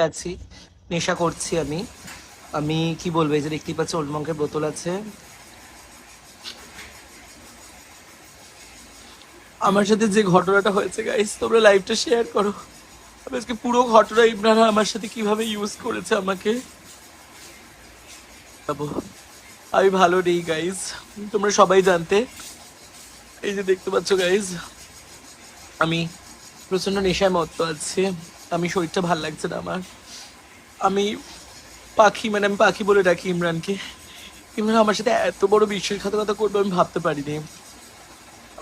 আছি, নেশা করছি আমি। আমি কি বলবো, এই যে দেখতেই পাচ্ছি ওল্ড মঙ্কের বোতল আছে আমার সাথে। যে ঘটনাটা হয়েছে গাইস, তোমরা লাইভটা শেয়ার করো। আমি আজকে পুরো ঘটনা ইমরান আমার সাথে কিভাবে ইউজ করেছে আমাকে যাবো। আমি ভালো নেই গাইস, তোমরা সবাই জানতে। এই যে দেখতে পাচ্ছ গাইস, আমি প্রচন্ড নেশায় মত্ত আছি। আমি শরীরটা ভাল লাগছে না আমার। আমি পাখি, মানে আমি পাখি বলে ডাকি ইমরানকে। ইমরান আমার সাথে এত বড় বিশ্বাসঘাতকতা করবে আমি ভাবতে পারিনি।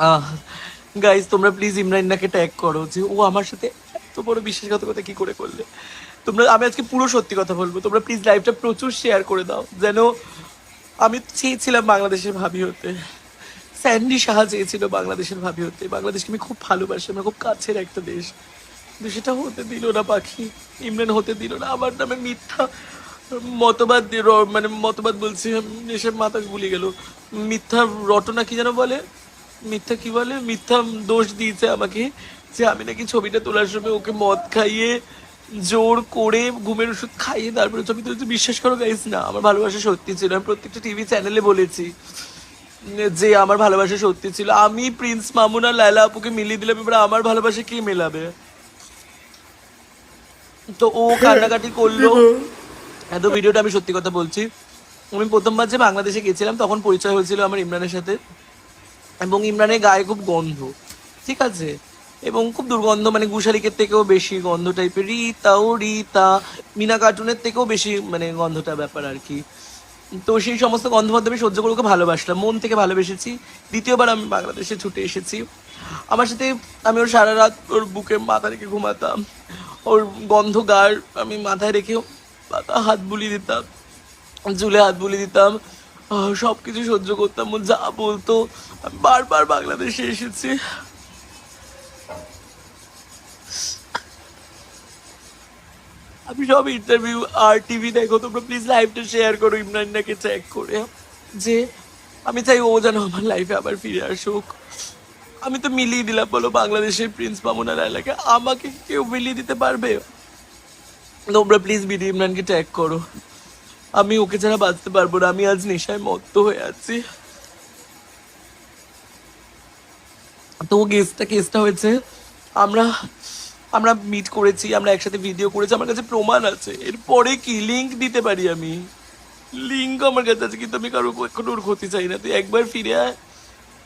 আহ গাইজ, তোমরা প্লিজ ইমরান্নাকে ট্যাগ করো যে ও আমার সাথে এত বড় বিশ্বাসঘাতকতা কি করে করলে। তোমরা, আমি আজকে পুরো সত্যি কথা বলবো, তোমরা প্লিজ লাইভটা প্রচুর শেয়ার করে দাও। যেন আমি চেয়েছিলাম বাংলাদেশের ভাবি হতে, স্যান্ডি সাহা চেয়েছিল বাংলাদেশের ভাবি হতে। বাংলাদেশকে আমি খুব ভালোবাসি, আমার খুব কাছের একটা দেশ, কিন্তু সেটা হতে দিল না পাখি। ইমরান হতে দিল না। আমার নামে মিথ্যা মতবাদ মানে মতবাদ বলছি, এসব মাথা গুলিয়ে গেল। মিথ্যা রটনা কি যেন বলে, মিথ্যা কি বলে, মিথ্যা দোষ দিয়েছে আমাকে যে আমি নাকি ছবিটা তোলার সময় ওকে মদ খাইয়ে জোর করে ঘুমের ওষুধ খাইয়ে তারপরে ছবি তুলতে। বিশ্বাস করো গাইস, না, আমার ভালোবাসা সত্যি ছিল। আমি প্রত্যেকটা টিভি চ্যানেলে বলেছি যে আমার ভালোবাসা সত্যি ছিল। আমি প্রিন্স মামুন আর লায়লা আপুকে মিলিয়ে দিলাম, এবার আমার ভালোবাসা কে মেলাবে? তো ও কান্নাকাটি করলো। এত ভিডিওটা আমি সত্যি কথা বলছি। আমি প্রথমবার যে বাংলাদেশে গেছিলাম তখন পরিচয় হয়েছিল আমার ইমরানের সাথে, এবং ইমরানের গায়ে খুব গন্ধ, ঠিক আছে, এবং খুব দুর্গন্ধ, মানে গুশারিকের থেকেও বেশি গন্ধ টাইপের। রীতা ও রীতা, মিনা কার্টুনের থেকেও বেশি মানে গন্ধটা ব্যাপার আর কি। তো সেই সমস্ত গন্ধ মধ্যে আমি সহ্য করে ওকে ভালোবাসলাম, মন থেকে ভালোবেসেছি। দ্বিতীয়বার আমি বাংলাদেশে ছুটে এসেছি। আমার সাথে আমি ওর সারা রাত ওর বুকে মাথা রেখে ঘুমাতাম, ওর গন্ধ গার আমি মাথায় রেখে হাত বুলিয়ে দিতাম, চুলে হাত বুলিয়ে দিতাম, সব কিছু সহ্য করতাম। ও যা বলতো। আমি বারবার বাংলাদেশে এসেছি। আমি সব ইন্টারভিউ আর টিভি দেখো, তোমরা প্লিজ লাইভটা শেয়ার করো ইমরান্নাকে চেক করে, যে আমি চাই ও যেন আমার লাইফে আবার ফিরে আসুক। আমি তো মিলিয়ে দিলাম, বলো বাংলাদেশের প্রিন্স মামুনার এলাকা, আমাকে কি কেউ মিলিয়ে দিতে পারবে? তোমরা প্লিজ বিডি ইমরানকে ট্যাগ করো। আমি ওকে ছাড়া বাঁচতে পারবো না। আমি আজ নেশায় মত্ত হয়ে আছি। তো কেসটা হয়েছে, আমরা আমরা মিট করেছি, আমরা একসাথে ভিডিও করেছি, আমার কাছে প্রমাণ আছে। এরপরে কি লিংক দিতে পারি আমি? লিঙ্ক আমার কাছে আছে, কিন্তু আমি কারো এখন ওর ক্ষতি চাই না। তুই একবার ফিরে আয়,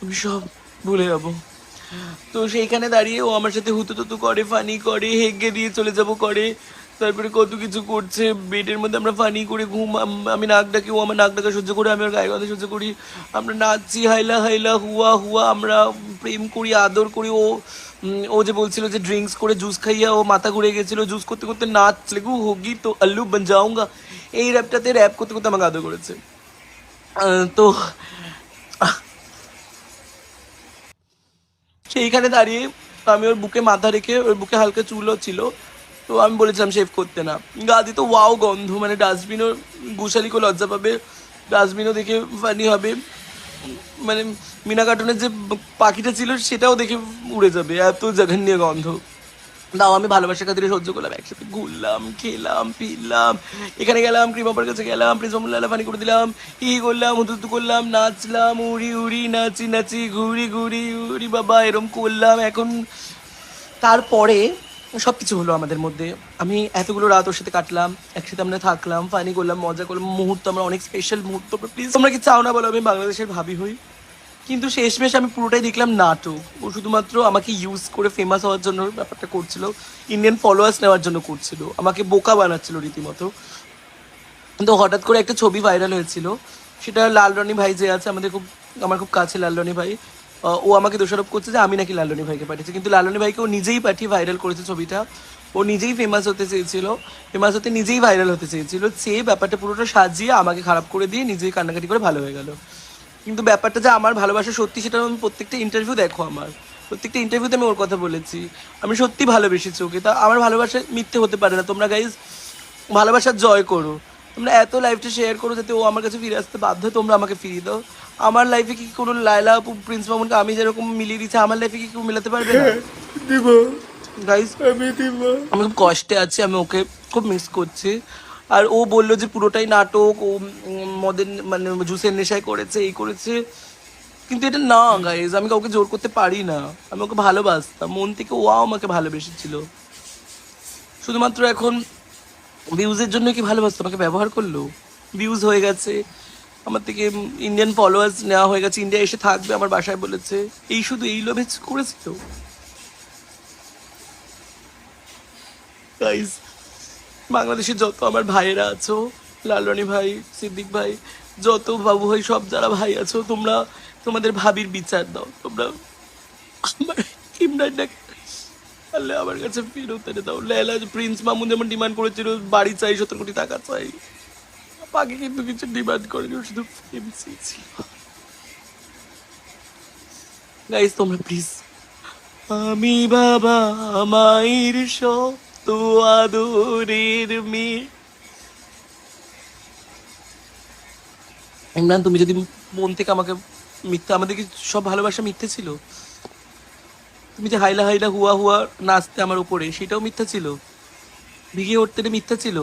আমি সব ভুলে যাবো। তো সেইখানে দাঁড়িয়ে ও আমার সাথে হুতুতুতু করে, ফানি করে, হেগে দিয়ে চলে যাব করে, তারপরে কত কিছু করছে। বেডের মধ্যে আমরা ফানি করে ঘুম, আমি নাক ডাকি, ও আমার নাক ডাকা সহ্য করে, আমি ওর গায়ে গন্ধ সহ্য করি। আমরা নাচছি, হাইলা হাইলা হুয়া হুয়া, আমরা প্রেম করি, আদর করি। ও যে বলছিল যে ড্রিঙ্কস করে জুস খাইয়া ও মাথা ঘুরে গেছিল, জুস করতে করতে নাচ লেগু হোগি তো আল্লু বন যাऊंगा, এই র্যাপটাতে র্যাপ করতে করতে আমাকে আদর করেছে। তো সেইখানে দাঁড়িয়ে আমি ওর বুকে মাথা রেখে, ওর বুকে হালকা চুলও ছিল, তো আমি বলেছিলাম শেভ করতে না। গা দিত ওয়াও গন্ধ, মানে ডাস্টবিনও, গুশালিকেও লজ্জা পাবে, ডাস্টবিনও দেখে ফানি হবে, মানে মিনা কার্টুনের যে পাখিটা ছিল সেটাও দেখে উড়ে যাবে, এত জঘন্য গন্ধ। তাও আমি ভালোবাসার খাতিরে সহ্য করলাম। একসাথে ঘুরলাম, খেলাম, ফিরলাম, এখানে গেলাম, ক্রিমাপার কাছে গেলাম, প্রিজমুল্লাহ ফানি করে দিলাম, ই করলাম, হুতুতু করলাম, নাচলাম, উড়ি উড়ি নাচি নাচি, ঘুরি ঘুরি উড়ি বাবা, এরম করলাম। এখন তারপরে সব কিছু হলো আমাদের মধ্যে। আমি এতগুলো রাত ওর সাথে কাটলাম, একসাথে আমরা থাকলাম, ফানি করলাম, মজা করলাম, মুহূর্ত, আমরা অনেক স্পেশাল মুহূর্ত। প্লিজ তোমরা কি চাও না বলো আমি বাংলাদেশের ভাবি হই? কিন্তু শেষমেশ আমি পুরোটাই দেখলাম নাটক। ও শুধুমাত্র আমাকে ইউজ করে ফেমাস হওয়ার জন্য ব্যাপারটা করছিল, ইন্ডিয়ান ফলোয়ার্স নেওয়ার জন্য করছিল, আমাকে বোকা বানাচ্ছিল রীতিমতো। কিন্তু হঠাৎ করে একটা ছবি ভাইরাল হয়েছিল, সেটা লাল রনি ভাই যে আছে আমাদের খুব, আমার খুব কাছে লাল রনি ভাই, ও আমাকে দোষারোপ করছে যে আমি নাকি লাল রনি ভাইকে পাঠিয়েছি, কিন্তু লাল রনি ভাইকে ও নিজেই পাঠিয়ে ভাইরাল করেছে ছবিটা। ও নিজেই ফেমাস হতে চেয়েছিল, ফেমাস হতে নিজেই ভাইরাল হতে চেয়েছিল, সে ব্যাপারটা পুরোটা সাজিয়ে আমাকে খারাপ করে দিয়ে নিজেই কান্নাকাটি করে ভালো হয়ে গেল। কিন্তু ব্যাপারটা যে আমার ভালোবাসা সত্যি, সেটা আমি প্রত্যেকটা ইন্টারভিউ দেখো, আমার প্রত্যেকটা ইন্টারভিউতে আমি ওর কথা বলেছি। আমি সত্যি ভালোবেসেছি ওকে, তা আমার ভালোবাসা মিথ্যে হতে পারে না। তোমরা গাইজ ভালোবাসার জয় করো, তোমরা এত লাইফটা শেয়ার করো যাতে ও আমার কাছে ফিরে আসতে বাধ্য হয়। তোমরা আমাকে ফিরিয়ে দাও। আমার লাইফে কি কোনো লায়লা আপু, প্রিন্স মামুনকে আমি যেরকম মিলিয়ে দিচ্ছি, আমার লাইফে কি কেউ মিলাতে পারবে না? দিব। গাইস আমি খুব কষ্টে আছি, আমি ওকে খুব মিস করছি। আর ও বললো যে পুরোটাই নাটক, ও মদের মানে জুসের নেশায় করেছে, এই করেছে, কিন্তু এটা না গাইজ, আমি কাউকে জোর করতে পারি না। আমি ওকে ভালোবাসতাম মন থেকে, ও আমাকে ভালোবেসেছিল। শুধুমাত্র এখন ভিউজের জন্য কি ভালোবাসতো, আমাকে ব্যবহার করলো, ভিউজ হয়ে গেছে আমার থেকে, ইন্ডিয়ান ফলোয়ার্স নেওয়া হয়ে গেছে, ইন্ডিয়া এসে থাকবে আমার বাসায় বলেছে, এই শুধু এই লোভে করেছিল। গাইজ বাংলাদেশে যত আমার ভাইয়েরা আছো, লালরানী ভাই, সিদ্দিক ভাই, যত বাবু ভাই, সব যারা ভাই আছো, তোমরা তোমাদের ভাবির বিচার দাও। তোমরা আমার ইমরানটাকে আল্লাহ আমার কাছে ফেরত এনে দাও। লেলা প্রিন্স মামুন যেমন ডিমান্ড করেছিল বাড়ি চাই, 17 কোটি টাকা চাই, পাকে কিন্তু কিছু ডিমান্ড করেনি, ও শুধু ফেম চেয়েছিল। গাইজ তোমরা প্লিজ, আমি বাবা মায়ের শত আদরের মেয়ে, ইমরান তুমি যদি মন থেকে আমাকে মিথ্যা, আমাদের কি সব ভালোবাসা মিথ্যে ছিল? তুমি যে হাইলা হাইলা হুয়া হুয়া নাচতে আমার উপরে, সেটাও মিথ্যা ছিল? ভিগে উঠতে মিথ্যা ছিল?